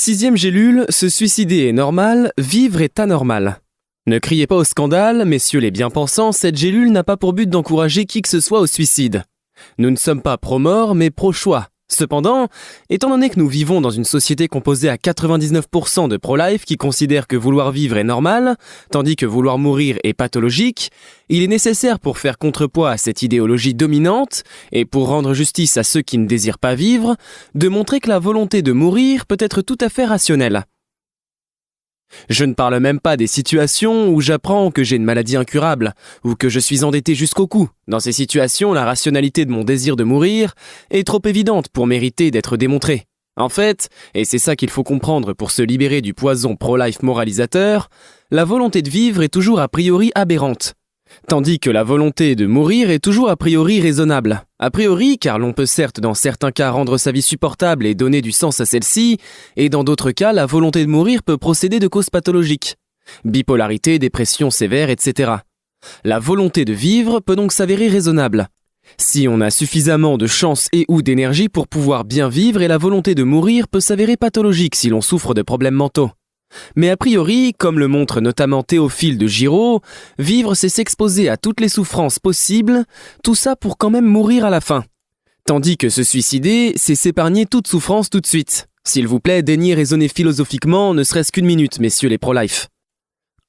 6e gélule, se suicider est normal, vivre est anormal. Ne criez pas au scandale, messieurs les bien-pensants, cette gélule n'a pas pour but d'encourager qui que ce soit au suicide. Nous ne sommes pas pro-mort, mais pro-choix. Cependant, étant donné que nous vivons dans une société composée à 99% de pro-life qui considèrent que vouloir vivre est normal, tandis que vouloir mourir est pathologique, il est nécessaire pour faire contrepoids à cette idéologie dominante, et pour rendre justice à ceux qui ne désirent pas vivre, de montrer que la volonté de mourir peut être tout à fait rationnelle. Je ne parle même pas des situations où j'apprends que j'ai une maladie incurable ou que je suis endetté jusqu'au cou. Dans ces situations, la rationalité de mon désir de mourir est trop évidente pour mériter d'être démontrée. En fait, et c'est ça qu'il faut comprendre pour se libérer du poison pro-life moralisateur, la volonté de vivre est toujours a priori aberrante. Tandis que la volonté de mourir est toujours a priori raisonnable. A priori, car l'on peut certes dans certains cas rendre sa vie supportable et donner du sens à celle-ci, et dans d'autres cas, la volonté de mourir peut procéder de causes pathologiques. Bipolarité, dépression sévère, etc. La volonté de vivre peut donc s'avérer raisonnable. Si on a suffisamment de chance et ou d'énergie pour pouvoir bien vivre, et la volonté de mourir peut s'avérer pathologique si l'on souffre de problèmes mentaux. Mais a priori, comme le montre notamment Théophile de Giraud, vivre c'est s'exposer à toutes les souffrances possibles, tout ça pour quand même mourir à la fin. Tandis que se suicider, c'est s'épargner toute souffrance tout de suite. S'il vous plaît, daignez raisonner philosophiquement, ne serait-ce qu'une minute, messieurs les pro-life.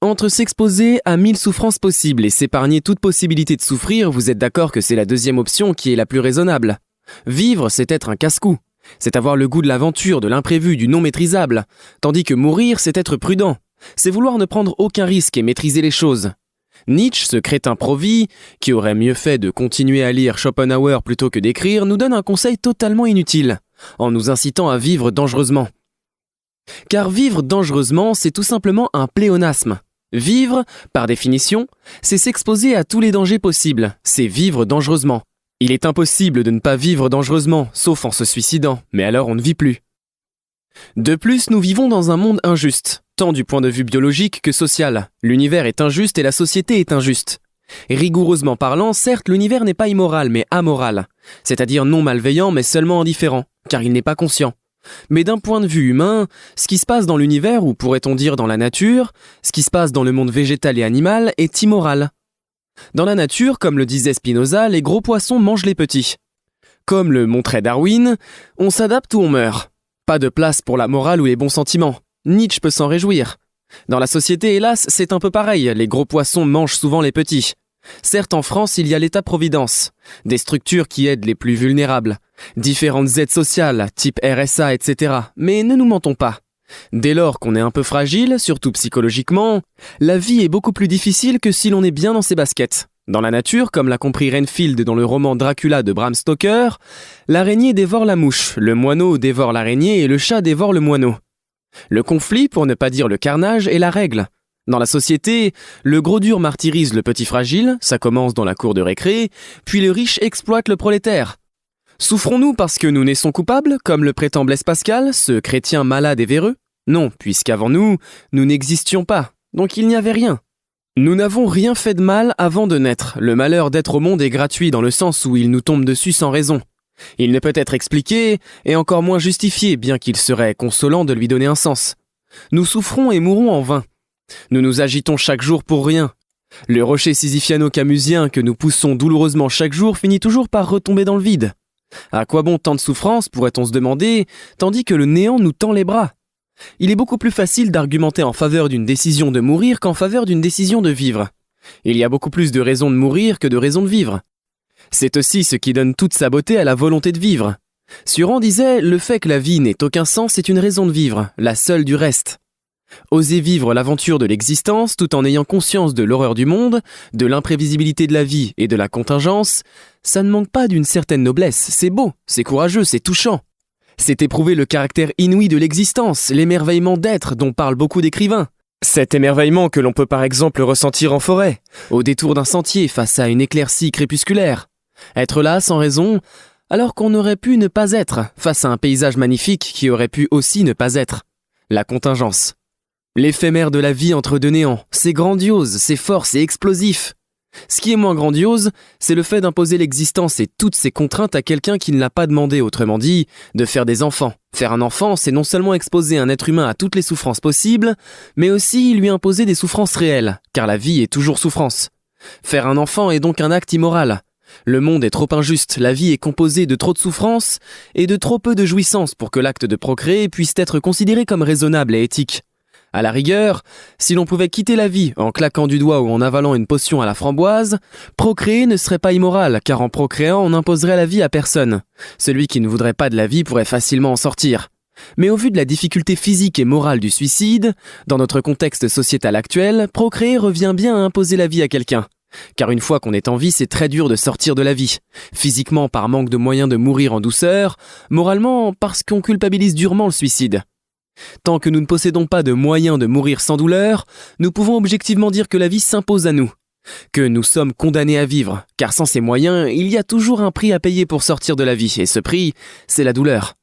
Entre s'exposer à 1000 souffrances possibles et s'épargner toute possibilité de souffrir, vous êtes d'accord que c'est la deuxième option qui est la plus raisonnable. Vivre, c'est être un casse-cou. C'est avoir le goût de l'aventure, de l'imprévu, du non maîtrisable. Tandis que mourir, c'est être prudent. C'est vouloir ne prendre aucun risque et maîtriser les choses. Nietzsche, ce crétin pro-vie, qui aurait mieux fait de continuer à lire Schopenhauer plutôt que d'écrire, nous donne un conseil totalement inutile, en nous incitant à vivre dangereusement. Car vivre dangereusement, c'est tout simplement un pléonasme. Vivre, par définition, c'est s'exposer à tous les dangers possibles, c'est vivre dangereusement. Il est impossible de ne pas vivre dangereusement, sauf en se suicidant, mais alors on ne vit plus. De plus, nous vivons dans un monde injuste, tant du point de vue biologique que social. L'univers est injuste et la société est injuste. Rigoureusement parlant, certes, l'univers n'est pas immoral, mais amoral, c'est-à-dire non malveillant, mais seulement indifférent, car il n'est pas conscient. Mais d'un point de vue humain, ce qui se passe dans l'univers, ou pourrait-on dire dans la nature, ce qui se passe dans le monde végétal et animal, est immoral. Dans la nature, comme le disait Spinoza, les gros poissons mangent les petits. Comme le montrait Darwin, on s'adapte ou on meurt. Pas de place pour la morale ou les bons sentiments. Nietzsche peut s'en réjouir. Dans la société, hélas, c'est un peu pareil, les gros poissons mangent souvent les petits. Certes, en France, il y a l'État-providence, des structures qui aident les plus vulnérables, différentes aides sociales, type RSA, etc. Mais ne nous mentons pas. Dès lors qu'on est un peu fragile, surtout psychologiquement, la vie est beaucoup plus difficile que si l'on est bien dans ses baskets. Dans la nature, comme l'a compris Renfield dans le roman Dracula de Bram Stoker, l'araignée dévore la mouche, le moineau dévore l'araignée et le chat dévore le moineau. Le conflit, pour ne pas dire le carnage, est la règle. Dans la société, le gros dur martyrise le petit fragile, ça commence dans la cour de récré, puis le riche exploite le prolétaire. Souffrons-nous parce que nous naissons coupables, comme le prétend Blaise Pascal, ce chrétien malade et véreux ? Non, puisqu'avant nous, nous n'existions pas, donc il n'y avait rien. Nous n'avons rien fait de mal avant de naître. Le malheur d'être au monde est gratuit dans le sens où il nous tombe dessus sans raison. Il ne peut être expliqué, et encore moins justifié, bien qu'il serait consolant de lui donner un sens. Nous souffrons et mourons en vain. Nous nous agitons chaque jour pour rien. Le rocher sisyphiano-camusien que nous poussons douloureusement chaque jour finit toujours par retomber dans le vide. À quoi bon tant de souffrance, pourrait-on se demander, tandis que le néant nous tend les bras ? Il est beaucoup plus facile d'argumenter en faveur d'une décision de mourir qu'en faveur d'une décision de vivre. Il y a beaucoup plus de raisons de mourir que de raisons de vivre. C'est aussi ce qui donne toute sa beauté à la volonté de vivre. Suran disait « Le fait que la vie n'ait aucun sens est une raison de vivre, la seule du reste ». Oser vivre l'aventure de l'existence tout en ayant conscience de l'horreur du monde, de l'imprévisibilité de la vie et de la contingence, ça ne manque pas d'une certaine noblesse, c'est beau, c'est courageux, c'est touchant. C'est éprouver le caractère inouï de l'existence, l'émerveillement d'être dont parlent beaucoup d'écrivains. Cet émerveillement que l'on peut par exemple ressentir en forêt, au détour d'un sentier face à une éclaircie crépusculaire. Être là sans raison, alors qu'on aurait pu ne pas être, face à un paysage magnifique qui aurait pu aussi ne pas être. La contingence. L'éphémère de la vie entre deux néants, c'est grandiose, c'est fort, c'est explosif. Ce qui est moins grandiose, c'est le fait d'imposer l'existence et toutes ses contraintes à quelqu'un qui ne l'a pas demandé, autrement dit, de faire des enfants. Faire un enfant, c'est non seulement exposer un être humain à toutes les souffrances possibles, mais aussi lui imposer des souffrances réelles, car la vie est toujours souffrance. Faire un enfant est donc un acte immoral. Le monde est trop injuste, la vie est composée de trop de souffrances et de trop peu de jouissance pour que l'acte de procréer puisse être considéré comme raisonnable et éthique. À la rigueur, si l'on pouvait quitter la vie en claquant du doigt ou en avalant une potion à la framboise, procréer ne serait pas immoral, car en procréant, on n'imposerait la vie à personne. Celui qui ne voudrait pas de la vie pourrait facilement en sortir. Mais au vu de la difficulté physique et morale du suicide, dans notre contexte sociétal actuel, procréer revient bien à imposer la vie à quelqu'un. Car une fois qu'on est en vie, c'est très dur de sortir de la vie. Physiquement par manque de moyens de mourir en douceur, moralement parce qu'on culpabilise durement le suicide. Tant que nous ne possédons pas de moyens de mourir sans douleur, nous pouvons objectivement dire que la vie s'impose à nous. Que nous sommes condamnés à vivre, car sans ces moyens, il y a toujours un prix à payer pour sortir de la vie, et ce prix, c'est la douleur.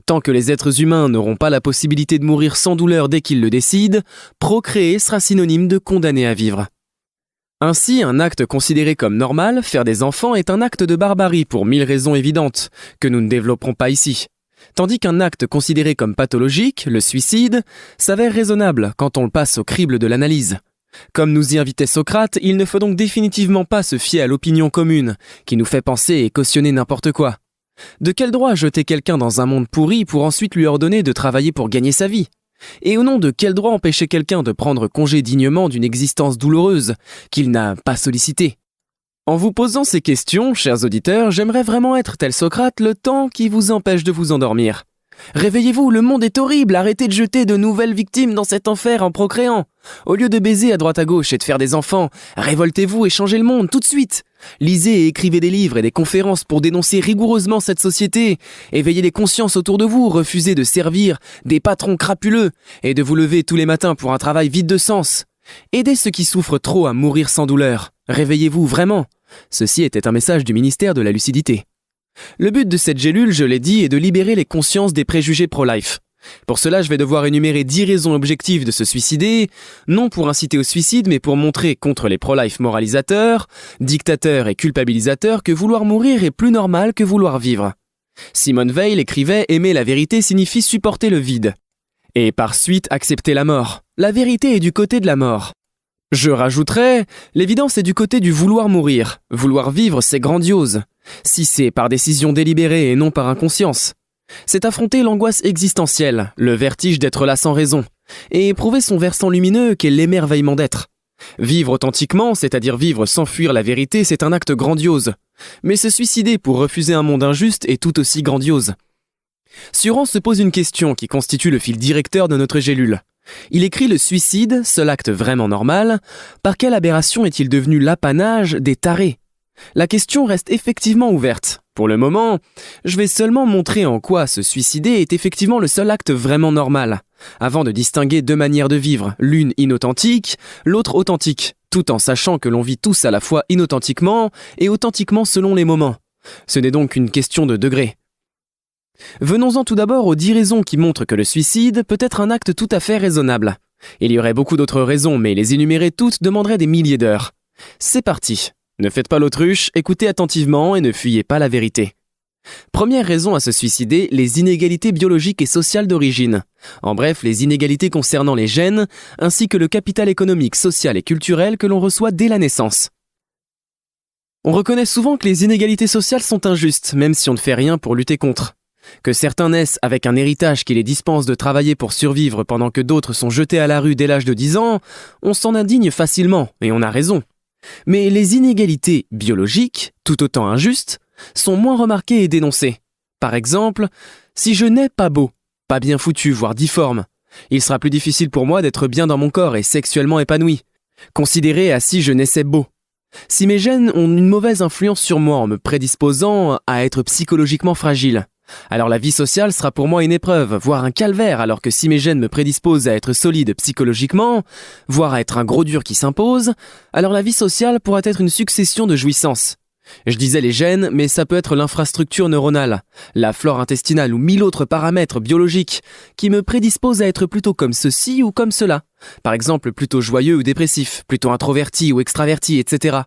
Tant que les êtres humains n'auront pas la possibilité de mourir sans douleur dès qu'ils le décident, procréer sera synonyme de condamné à vivre. Ainsi, un acte considéré comme normal, faire des enfants, est un acte de barbarie pour 1000 raisons évidentes, que nous ne développerons pas ici. Tandis qu'un acte considéré comme pathologique, le suicide, s'avère raisonnable quand on le passe au crible de l'analyse. Comme nous y invitait Socrate, il ne faut donc définitivement pas se fier à l'opinion commune, qui nous fait penser et cautionner n'importe quoi. De quel droit jeter quelqu'un dans un monde pourri pour ensuite lui ordonner de travailler pour gagner sa vie ? Et au nom de quel droit empêcher quelqu'un de prendre congé dignement d'une existence douloureuse, qu'il n'a pas sollicitée ? En vous posant ces questions, chers auditeurs, j'aimerais vraiment être tel Socrate le temps qui vous empêche de vous endormir. Réveillez-vous, le monde est horrible, arrêtez de jeter de nouvelles victimes dans cet enfer en procréant. Au lieu de baiser à droite à gauche et de faire des enfants, révoltez-vous et changez le monde tout de suite. Lisez et écrivez des livres et des conférences pour dénoncer rigoureusement cette société. Éveillez les consciences autour de vous, refusez de servir des patrons crapuleux et de vous lever tous les matins pour un travail vide de sens. Aidez ceux qui souffrent trop à mourir sans douleur. Réveillez-vous vraiment. Ceci était un message du ministère de la Lucidité. Le but de cette gélule, je l'ai dit, est de libérer les consciences des préjugés pro-life. Pour cela, je vais devoir énumérer 10 raisons objectives de se suicider, non pour inciter au suicide, mais pour montrer contre les pro-life moralisateurs, dictateurs et culpabilisateurs que vouloir mourir est plus normal que vouloir vivre. Simone Weil écrivait « Aimer la vérité signifie supporter le vide ». Et par suite, accepter la mort. La vérité est du côté de la mort. Je rajouterais, l'évidence est du côté du vouloir mourir. Vouloir vivre, c'est grandiose. Si c'est par décision délibérée et non par inconscience. C'est affronter l'angoisse existentielle, le vertige d'être là sans raison, et éprouver son versant lumineux qu'est l'émerveillement d'être. Vivre authentiquement, c'est-à-dire vivre sans fuir la vérité, c'est un acte grandiose. Mais se suicider pour refuser un monde injuste est tout aussi grandiose. Suran se pose une question qui constitue le fil directeur de notre gélule. Il écrit le suicide, seul acte vraiment normal, par quelle aberration est-il devenu l'apanage des tarés ? La question reste effectivement ouverte. Pour le moment, je vais seulement montrer en quoi se suicider est effectivement le seul acte vraiment normal, avant de distinguer deux manières de vivre, l'une inauthentique, l'autre authentique, tout en sachant que l'on vit tous à la fois inauthentiquement et authentiquement selon les moments. Ce n'est donc qu'une question de degré. Venons-en tout d'abord aux 10 raisons qui montrent que le suicide peut être un acte tout à fait raisonnable. Il y aurait beaucoup d'autres raisons, mais les énumérer toutes demanderait des milliers d'heures. C'est parti. Ne faites pas l'autruche, écoutez attentivement et ne fuyez pas la vérité. Première raison à se suicider, les inégalités biologiques et sociales d'origine. En bref, les inégalités concernant les gènes, ainsi que le capital économique, social et culturel que l'on reçoit dès la naissance. On reconnaît souvent que les inégalités sociales sont injustes, même si on ne fait rien pour lutter contre. Que certains naissent avec un héritage qui les dispense de travailler pour survivre pendant que d'autres sont jetés à la rue dès l'âge de 10 ans, on s'en indigne facilement, et on a raison. Mais les inégalités biologiques, tout autant injustes, sont moins remarquées et dénoncées. Par exemple, si je nais pas beau, pas bien foutu, voire difforme, il sera plus difficile pour moi d'être bien dans mon corps et sexuellement épanoui. Considéré à si je naissais beau. Si mes gènes ont une mauvaise influence sur moi en me prédisposant à être psychologiquement fragile, alors la vie sociale sera pour moi une épreuve, voire un calvaire, alors que si mes gènes me prédisposent à être solide psychologiquement, voire à être un gros dur qui s'impose, alors la vie sociale pourra être une succession de jouissances. Je disais les gènes, mais ça peut être l'infrastructure neuronale, la flore intestinale ou 1000 autres paramètres biologiques qui me prédisposent à être plutôt comme ceci ou comme cela. Par exemple, plutôt joyeux ou dépressif, plutôt introverti ou extraverti, etc.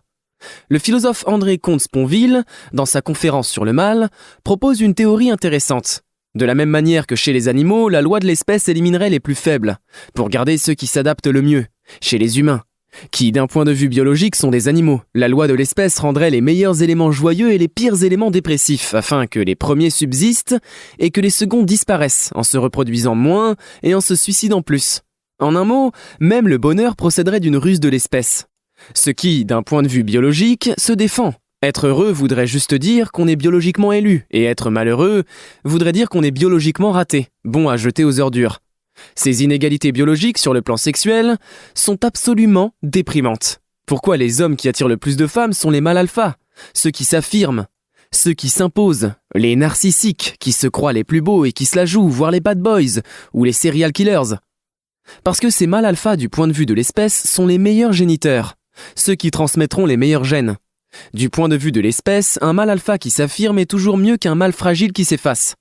Le philosophe André Comte-Sponville, dans sa conférence sur le mal, propose une théorie intéressante. De la même manière que chez les animaux, la loi de l'espèce éliminerait les plus faibles, pour garder ceux qui s'adaptent le mieux, chez les humains, qui d'un point de vue biologique sont des animaux. La loi de l'espèce rendrait les meilleurs éléments joyeux et les pires éléments dépressifs, afin que les premiers subsistent et que les seconds disparaissent, en se reproduisant moins et en se suicidant plus. En un mot, même le bonheur procéderait d'une ruse de l'espèce. Ce qui, d'un point de vue biologique, se défend. Être heureux voudrait juste dire qu'on est biologiquement élu, et être malheureux voudrait dire qu'on est biologiquement raté, bon à jeter aux ordures. Ces inégalités biologiques sur le plan sexuel sont absolument déprimantes. Pourquoi les hommes qui attirent le plus de femmes sont les mâles alpha, ceux qui s'affirment, ceux qui s'imposent, les narcissiques qui se croient les plus beaux et qui se la jouent, voire les bad boys ou les serial killers? Parce que ces mâles alpha du point de vue de l'espèce sont les meilleurs géniteurs, ceux qui transmettront les meilleurs gènes. Du point de vue de l'espèce, un mâle alpha qui s'affirme est toujours mieux qu'un mâle fragile qui s'efface,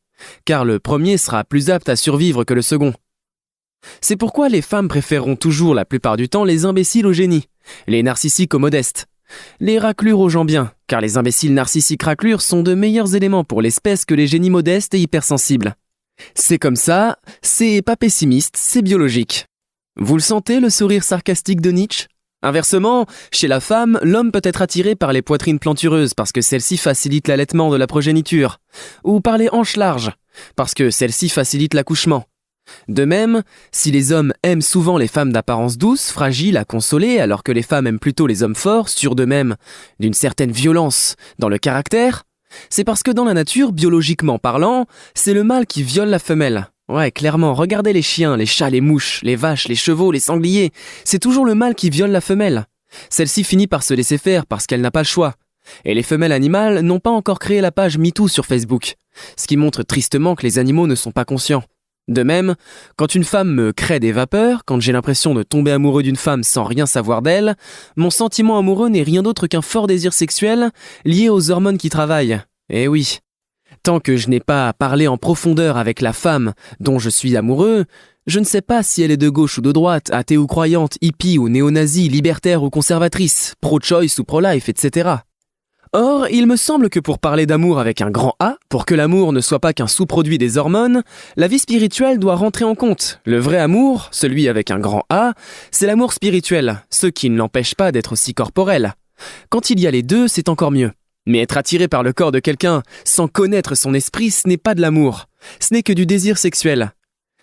car le premier sera plus apte à survivre que le second. C'est pourquoi les femmes préféreront toujours la plupart du temps les imbéciles aux génies, les narcissiques aux modestes, les raclures aux gens bien, car les imbéciles narcissiques raclures sont de meilleurs éléments pour l'espèce que les génies modestes et hypersensibles. C'est comme ça, c'est pas pessimiste, c'est biologique. Vous le sentez, le sourire sarcastique de Nietzsche ? Inversement, chez la femme, l'homme peut être attiré par les poitrines plantureuses parce que celles-ci facilitent l'allaitement de la progéniture, ou par les hanches larges, parce que celles-ci facilitent l'accouchement. De même, si les hommes aiment souvent les femmes d'apparence douce, fragiles à consoler, alors que les femmes aiment plutôt les hommes forts, sûrs d'eux-mêmes, d'une certaine violence dans le caractère, c'est parce que dans la nature, biologiquement parlant, c'est le mâle qui viole la femelle. Ouais, clairement, regardez les chiens, les chats, les mouches, les vaches, les chevaux, les sangliers. C'est toujours le mâle qui viole la femelle. Celle-ci finit par se laisser faire parce qu'elle n'a pas le choix. Et les femelles animales n'ont pas encore créé la page MeToo sur Facebook, ce qui montre tristement que les animaux ne sont pas conscients. De même, quand une femme me crée des vapeurs, quand j'ai l'impression de tomber amoureux d'une femme sans rien savoir d'elle, mon sentiment amoureux n'est rien d'autre qu'un fort désir sexuel lié aux hormones qui travaillent. Eh oui. Tant que je n'ai pas parlé en profondeur avec la femme dont je suis amoureux, je ne sais pas si elle est de gauche ou de droite, athée ou croyante, hippie ou néo-nazie, libertaire ou conservatrice, pro-choice ou pro-life, etc. Or, il me semble que pour parler d'amour avec un grand A, pour que l'amour ne soit pas qu'un sous-produit des hormones, la vie spirituelle doit rentrer en compte. Le vrai amour, celui avec un grand A, c'est l'amour spirituel, ce qui ne l'empêche pas d'être aussi corporel. Quand il y a les deux, c'est encore mieux. Mais être attiré par le corps de quelqu'un sans connaître son esprit, ce n'est pas de l'amour. Ce n'est que du désir sexuel.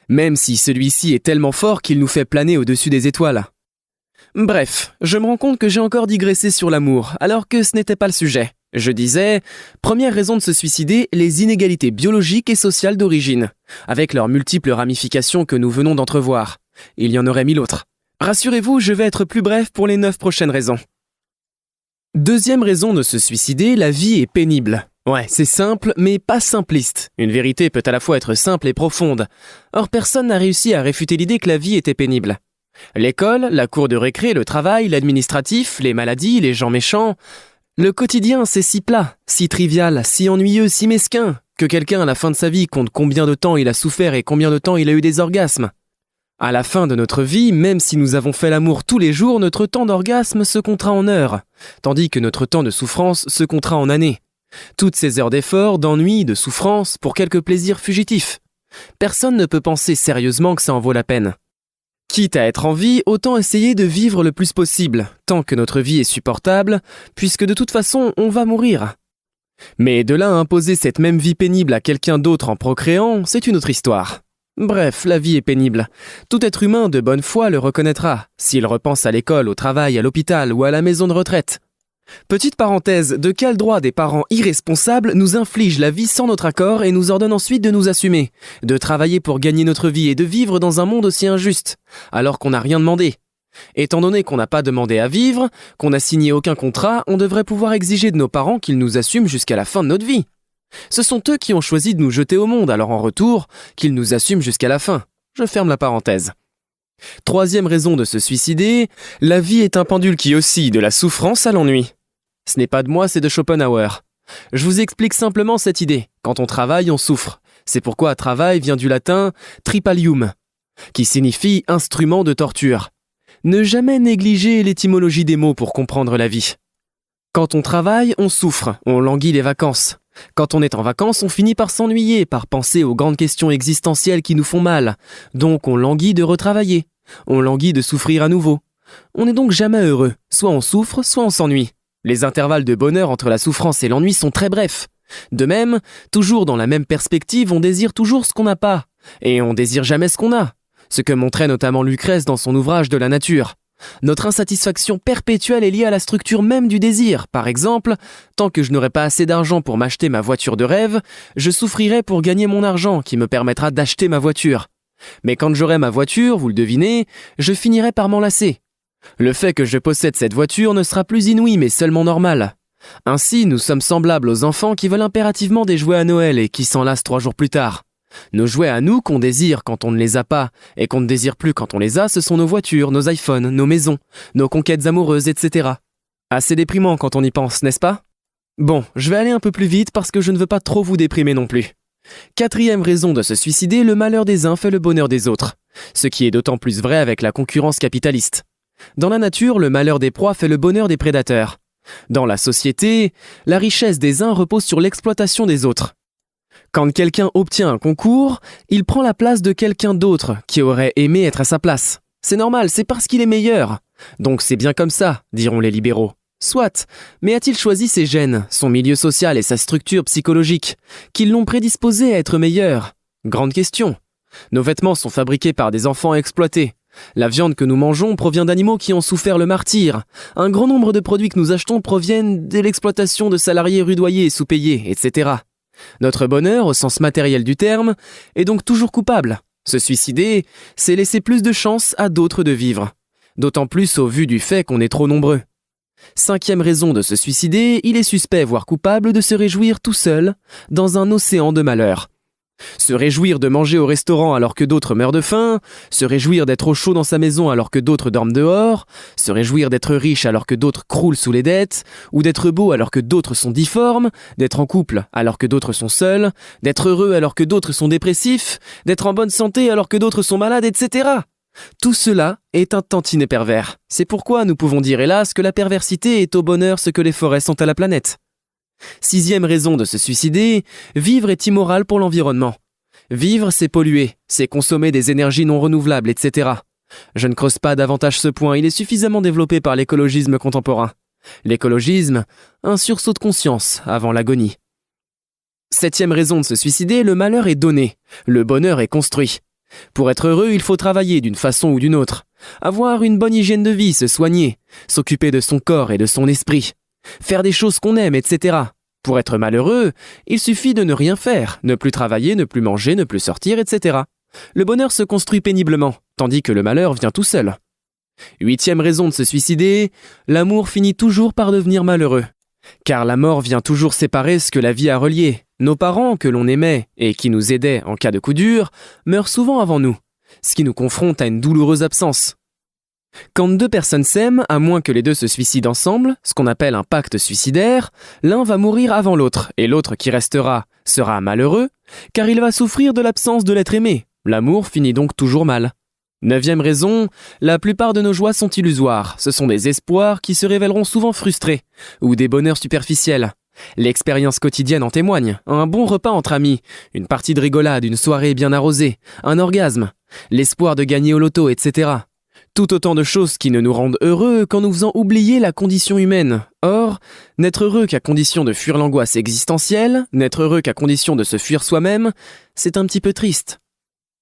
Même si celui-ci est tellement fort qu'il nous fait planer au-dessus des étoiles. Bref, je me rends compte que j'ai encore digressé sur l'amour, alors que ce n'était pas le sujet. Je disais, première raison de se suicider, les inégalités biologiques et sociales d'origine, avec leurs multiples ramifications que nous venons d'entrevoir. Il y en aurait 1000 autres. Rassurez-vous, je vais être plus bref pour les 9 prochaines raisons. Deuxième raison de se suicider, la vie est pénible. Ouais, c'est simple, mais pas simpliste. Une vérité peut à la fois être simple et profonde. Or, personne n'a réussi à réfuter l'idée que la vie était pénible. L'école, la cour de récré, le travail, l'administratif, les maladies, les gens méchants... Le quotidien, c'est si plat, si trivial, si ennuyeux, si mesquin, que quelqu'un à la fin de sa vie compte combien de temps il a souffert et combien de temps il a eu des orgasmes. À la fin de notre vie, même si nous avons fait l'amour tous les jours, notre temps d'orgasme se comptera en heures, tandis que notre temps de souffrance se comptera en années. Toutes ces heures d'effort, d'ennui, de souffrance, pour quelques plaisirs fugitifs. Personne ne peut penser sérieusement que ça en vaut la peine. Quitte à être en vie, autant essayer de vivre le plus possible, tant que notre vie est supportable, puisque de toute façon, on va mourir. Mais de là à imposer cette même vie pénible à quelqu'un d'autre en procréant, c'est une autre histoire. Bref, la vie est pénible. Tout être humain de bonne foi le reconnaîtra, s'il repense à l'école, au travail, à l'hôpital ou à la maison de retraite. Petite parenthèse, de quel droit des parents irresponsables nous infligent la vie sans notre accord et nous ordonnent ensuite de nous assumer, de travailler pour gagner notre vie et de vivre dans un monde aussi injuste, alors qu'on n'a rien demandé? Étant donné qu'on n'a pas demandé à vivre, qu'on n'a signé aucun contrat, on devrait pouvoir exiger de nos parents qu'ils nous assument jusqu'à la fin de notre vie. Ce sont eux qui ont choisi de nous jeter au monde, alors en retour, qu'ils nous assument jusqu'à la fin. Je ferme la parenthèse. Troisième raison de se suicider, la vie est un pendule qui oscille de la souffrance à l'ennui. Ce n'est pas de moi, c'est de Schopenhauer. Je vous explique simplement cette idée. Quand on travaille, on souffre. C'est pourquoi travail vient du latin tripalium, qui signifie instrument de torture. Ne jamais négliger l'étymologie des mots pour comprendre la vie. Quand on travaille, on souffre, on languit les vacances. Quand on est en vacances, on finit par s'ennuyer, par penser aux grandes questions existentielles qui nous font mal. Donc on languit de retravailler. On languit de souffrir à nouveau. On n'est donc jamais heureux. Soit on souffre, soit on s'ennuie. Les intervalles de bonheur entre la souffrance et l'ennui sont très brefs. De même, toujours dans la même perspective, on désire toujours ce qu'on n'a pas. Et on désire jamais ce qu'on a. Ce que montrait notamment Lucrèce dans son ouvrage de la nature. Notre insatisfaction perpétuelle est liée à la structure même du désir. Par exemple, tant que je n'aurai pas assez d'argent pour m'acheter ma voiture de rêve, je souffrirai pour gagner mon argent qui me permettra d'acheter ma voiture. Mais quand j'aurai ma voiture, vous le devinez, je finirai par m'en lasser. Le fait que je possède cette voiture ne sera plus inouï mais seulement normal. Ainsi, nous sommes semblables aux enfants qui veulent impérativement des jouets à Noël et qui s'en lassent 3 jours plus tard. Nos jouets à nous qu'on désire quand on ne les a pas et qu'on ne désire plus quand on les a, ce sont nos voitures, nos iPhones, nos maisons, nos conquêtes amoureuses, etc. Assez déprimant quand on y pense, n'est-ce pas? Bon, je vais aller un peu plus vite parce que je ne veux pas trop vous déprimer non plus. 4e raison de se suicider, le malheur des uns fait le bonheur des autres. Ce qui est d'autant plus vrai avec la concurrence capitaliste. Dans la nature, le malheur des proies fait le bonheur des prédateurs. Dans la société, la richesse des uns repose sur l'exploitation des autres. Quand quelqu'un obtient un concours, il prend la place de quelqu'un d'autre qui aurait aimé être à sa place. C'est normal, c'est parce qu'il est meilleur. Donc c'est bien comme ça, diront les libéraux. Soit, mais a-t-il choisi ses gènes, son milieu social et sa structure psychologique, qui l'ont prédisposé à être meilleur? Grande question. Nos vêtements sont fabriqués par des enfants exploités. La viande que nous mangeons provient d'animaux qui ont souffert le martyre. Un grand nombre de produits que nous achetons proviennent de l'exploitation de salariés rudoyés et sous-payés, etc. Notre bonheur, au sens matériel du terme, est donc toujours coupable. Se suicider, c'est laisser plus de chance à d'autres de vivre. D'autant plus au vu du fait qu'on est trop nombreux. 5e raison de se suicider, il est suspect, voire coupable, de se réjouir tout seul, dans un océan de malheur. Se réjouir de manger au restaurant alors que d'autres meurent de faim, se réjouir d'être au chaud dans sa maison alors que d'autres dorment dehors, se réjouir d'être riche alors que d'autres croulent sous les dettes, ou d'être beau alors que d'autres sont difformes, d'être en couple alors que d'autres sont seuls, d'être heureux alors que d'autres sont dépressifs, d'être en bonne santé alors que d'autres sont malades, etc. Tout cela est un tantinet pervers. C'est pourquoi nous pouvons dire hélas que la perversité est au bonheur ce que les forêts sont à la planète. 6e raison de se suicider, vivre est immoral pour l'environnement. Vivre, c'est polluer, c'est consommer des énergies non renouvelables, etc. Je ne creuse pas davantage ce point, il est suffisamment développé par l'écologisme contemporain. L'écologisme, un sursaut de conscience avant l'agonie. 7e raison de se suicider, le malheur est donné, le bonheur est construit. Pour être heureux, il faut travailler d'une façon ou d'une autre, avoir une bonne hygiène de vie, se soigner, s'occuper de son corps et de son esprit. Faire des choses qu'on aime, etc. Pour être malheureux, il suffit de ne rien faire, ne plus travailler, ne plus manger, ne plus sortir, etc. Le bonheur se construit péniblement, tandis que le malheur vient tout seul. 8e raison de se suicider, l'amour finit toujours par devenir malheureux. Car la mort vient toujours séparer ce que la vie a relié. Nos parents, que l'on aimait et qui nous aidaient en cas de coup dur, meurent souvent avant nous, ce qui nous confronte à une douloureuse absence. Quand 2 personnes s'aiment, à moins que les 2 se suicident ensemble, ce qu'on appelle un pacte suicidaire, l'un va mourir avant l'autre, et l'autre qui restera sera malheureux, car il va souffrir de l'absence de l'être aimé. L'amour finit donc toujours mal. 9e raison, la plupart de nos joies sont illusoires, ce sont des espoirs qui se révéleront souvent frustrés, ou des bonheurs superficiels. L'expérience quotidienne en témoigne, un bon repas entre amis, une partie de rigolade, une soirée bien arrosée, un orgasme, l'espoir de gagner au loto, etc. Tout autant de choses qui ne nous rendent heureux qu'en nous faisant oublier la condition humaine. Or, n'être heureux qu'à condition de fuir l'angoisse existentielle, n'être heureux qu'à condition de se fuir soi-même, c'est un petit peu triste.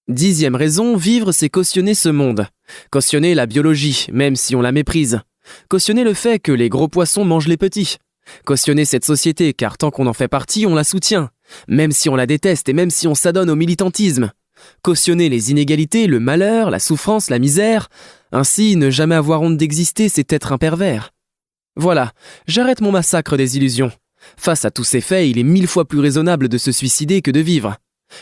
10e raison, vivre c'est cautionner ce monde. Cautionner la biologie, même si on la méprise. Cautionner le fait que les gros poissons mangent les petits. Cautionner cette société, car tant qu'on en fait partie, on la soutient, même si on la déteste et même si on s'adonne au militantisme. Cautionner les inégalités, le malheur, la souffrance, la misère. Ainsi, ne jamais avoir honte d'exister, c'est être un pervers. Voilà, j'arrête mon massacre des illusions. Face à tous ces faits, il est 1000 fois plus raisonnable de se suicider que de vivre.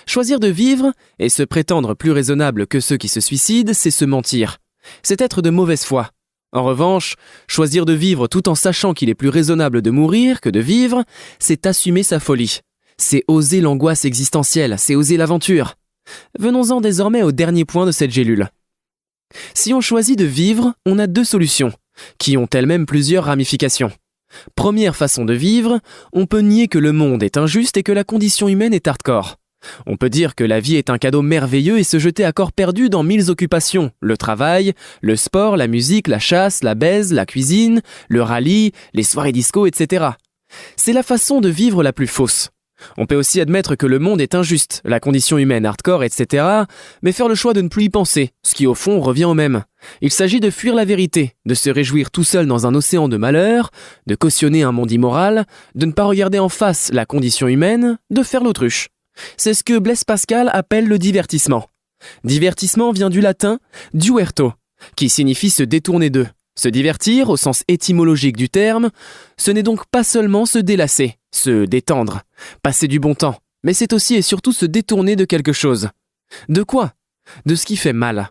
Choisir de vivre, et se prétendre plus raisonnable que ceux qui se suicident, c'est se mentir. C'est être de mauvaise foi. En revanche, choisir de vivre tout en sachant qu'il est plus raisonnable de mourir que de vivre, c'est assumer sa folie. C'est oser l'angoisse existentielle, c'est oser l'aventure. Venons-en désormais au dernier point de cette gélule. Si on choisit de vivre, on a 2 solutions, qui ont elles-mêmes plusieurs ramifications. Première façon de vivre, on peut nier que le monde est injuste et que la condition humaine est hardcore. On peut dire que la vie est un cadeau merveilleux et se jeter à corps perdu dans 1000 occupations. Le travail, le sport, la musique, la chasse, la baise, la cuisine, le rallye, les soirées disco, etc. C'est la façon de vivre la plus fausse. On peut aussi admettre que le monde est injuste, la condition humaine hardcore, etc., mais faire le choix de ne plus y penser, ce qui au fond revient au même. Il s'agit de fuir la vérité, de se réjouir tout seul dans un océan de malheur, de cautionner un monde immoral, de ne pas regarder en face la condition humaine, de faire l'autruche. C'est ce que Blaise Pascal appelle le divertissement. Divertissement vient du latin diverto, qui signifie se détourner d'eux. Se divertir, au sens étymologique du terme, ce n'est donc pas seulement se délasser, se détendre, passer du bon temps, mais c'est aussi et surtout se détourner de quelque chose. De quoi ? De ce qui fait mal.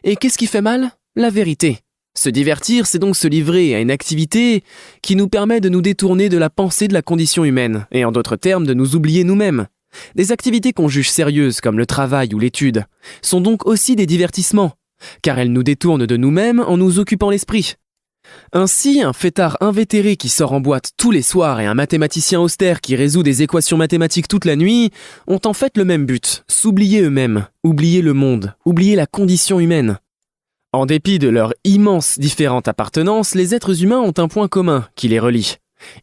Et qu'est-ce qui fait mal ? La vérité. Se divertir, c'est donc se livrer à une activité qui nous permet de nous détourner de la pensée de la condition humaine, et en d'autres termes, de nous oublier nous-mêmes. Des activités qu'on juge sérieuses, comme le travail ou l'étude, sont donc aussi des divertissements, car elles nous détournent de nous-mêmes en nous occupant l'esprit. Ainsi, un fêtard invétéré qui sort en boîte tous les soirs et un mathématicien austère qui résout des équations mathématiques toute la nuit ont en fait le même but, s'oublier eux-mêmes, oublier le monde, oublier la condition humaine. En dépit de leurs immenses différentes appartenances, les êtres humains ont un point commun qui les relie.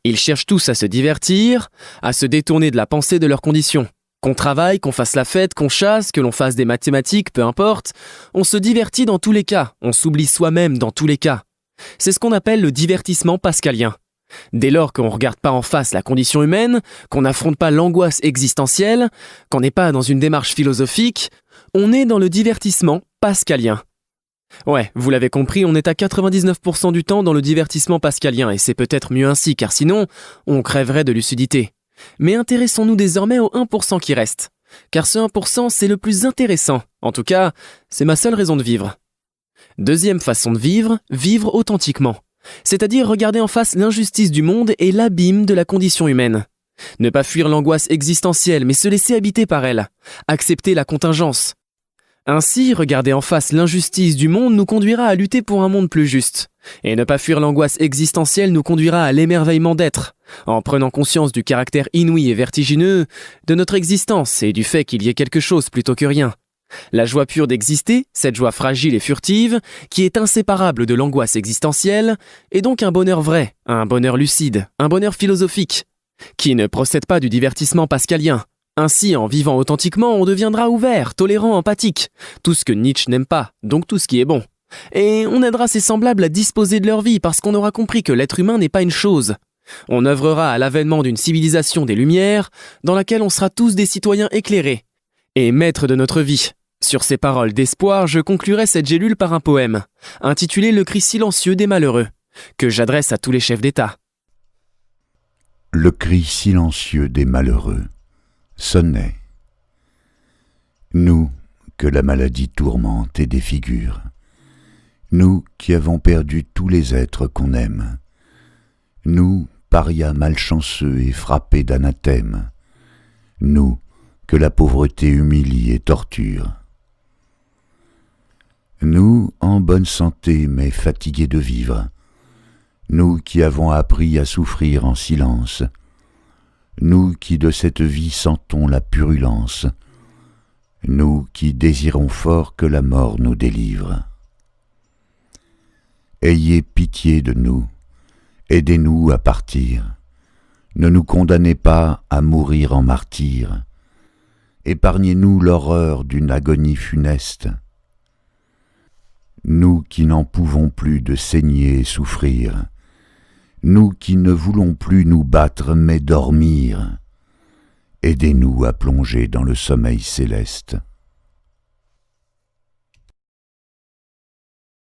Ils cherchent tous à se divertir, à se détourner de la pensée de leurs conditions. Qu'on travaille, qu'on fasse la fête, qu'on chasse, que l'on fasse des mathématiques, peu importe, on se divertit dans tous les cas, on s'oublie soi-même dans tous les cas. C'est ce qu'on appelle le divertissement pascalien. Dès lors qu'on ne regarde pas en face la condition humaine, qu'on n'affronte pas l'angoisse existentielle, qu'on n'est pas dans une démarche philosophique, on est dans le divertissement pascalien. Ouais, vous l'avez compris, on est à 99% du temps dans le divertissement pascalien, et c'est peut-être mieux ainsi, car sinon, on crèverait de lucidité. Mais intéressons-nous désormais au 1% qui reste, car ce 1% c'est le plus intéressant, en tout cas, c'est ma seule raison de vivre. Deuxième façon de vivre, vivre authentiquement, c'est-à-dire regarder en face l'injustice du monde et l'abîme de la condition humaine. Ne pas fuir l'angoisse existentielle, mais se laisser habiter par elle, accepter la contingence. Ainsi, regarder en face l'injustice du monde nous conduira à lutter pour un monde plus juste. Et ne pas fuir l'angoisse existentielle nous conduira à l'émerveillement d'être, en prenant conscience du caractère inouï et vertigineux de notre existence et du fait qu'il y ait quelque chose plutôt que rien. La joie pure d'exister, cette joie fragile et furtive, qui est inséparable de l'angoisse existentielle, est donc un bonheur vrai, un bonheur lucide, un bonheur philosophique, qui ne procède pas du divertissement pascalien. Ainsi, en vivant authentiquement, on deviendra ouvert, tolérant, empathique, tout ce que Nietzsche n'aime pas, donc tout ce qui est bon. Et on aidera ses semblables à disposer de leur vie parce qu'on aura compris que l'être humain n'est pas une chose. On œuvrera à l'avènement d'une civilisation des Lumières, dans laquelle on sera tous des citoyens éclairés et maîtres de notre vie. Sur ces paroles d'espoir, je conclurai cette gélule par un poème, intitulé « Le cri silencieux des malheureux », que j'adresse à tous les chefs d'État. Le cri silencieux des malheureux sonnait. Nous que la maladie tourmente et défigure, nous qui avons perdu tous les êtres qu'on aime, nous, parias malchanceux et frappés d'anathème, nous que la pauvreté humilie et torture, nous en bonne santé mais fatigués de vivre, nous qui avons appris à souffrir en silence, nous qui de cette vie sentons la purulence, nous qui désirons fort que la mort nous délivre. Ayez pitié de nous, aidez-nous à partir, ne nous condamnez pas à mourir en martyrs, épargnez-nous l'horreur d'une agonie funeste. Nous qui n'en pouvons plus de saigner et souffrir, nous qui ne voulons plus nous battre mais dormir, aidez-nous à plonger dans le sommeil céleste.